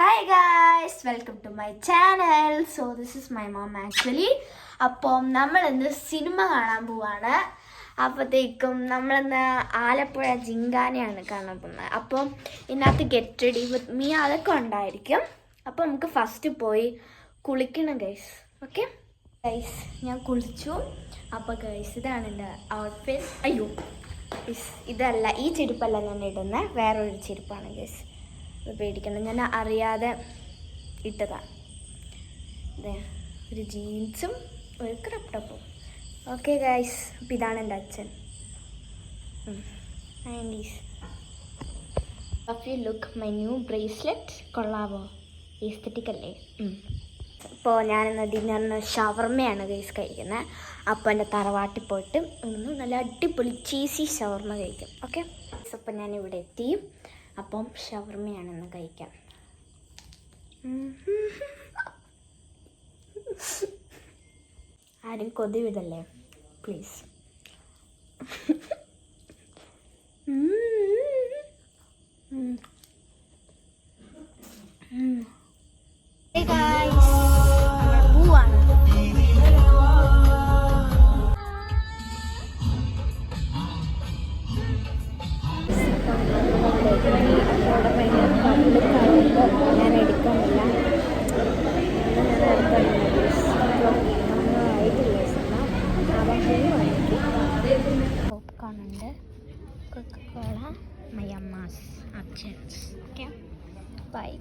Hi guys, welcome to my channel. So this is my mom actually. അപ്പം നമ്മൾ ഇന്ന് cinema കാണാൻ പോവാണ്. അപ്പോഴത്തേക്കും നമ്മളിന്ന് ആലപ്പുഴ ജിങ്കാനയാണ് കാണാൻ പോകുന്നത്. അപ്പം ഇതിനകത്ത് ഗെറ്റ് റെഡി വിത്ത് മീ അതൊക്കെ ഉണ്ടായിരിക്കും. അപ്പം നമുക്ക് ഫസ്റ്റ് പോയി കുളിക്കണം ഗൈസ്. ഓക്കെ ഗൈസ്, ഞാൻ കുളിച്ചു. അപ്പോൾ ഗൈസ് ഇതാണ് എൻ്റെ ഔട്ട്ഫിറ്റ്. അയ്യോ ഇതല്ല, ഈ ചെരുപ്പല്ല ഞാൻ ഇടുന്നത്, വേറൊരു ചെരുപ്പാണ് ഗൈസ്. അത് പേടിക്കണം, ഞാൻ അറിയാതെ ഇട്ടതാണ്. അതെ, ഒരു ജീൻസും ഒരു ക്രോപ്പ് ടോപ്പും. ഓക്കെ ഗൈസ്, അപ്പം ഇതാണ് എൻ്റെ അച്ഛൻ. Andes of you look my new bracelet. കൊള്ളാവോ? എസ്തെറ്റിക് അല്ലേ? ഇപ്പോൾ ഞാനിന്ന് ഡിന്നറിന് ഷവർമ്മയാണ് ഗൈസ് കഴിക്കുന്നത്. അപ്പോൾ എൻ്റെ തറവാട്ടിൽ പോയിട്ട് ഒന്ന് നല്ല അടിപൊളി ചീസി ഷവർമ്മ കഴിക്കും. ഓക്കെ, അപ്പം ഞാനിവിടെ എത്തി. അപ്പം ഷവർമ്മയാണെന്ന് കഴിക്കാം. ആരും കൊതി വിടല്ലേ പ്ലീസ്. പൂവാണ്. ഞാൻ എടുക്കാനില്ല, പോപ്കോൺ ഉണ്ട്, Coca Cola, my Amma's options. Okay bye.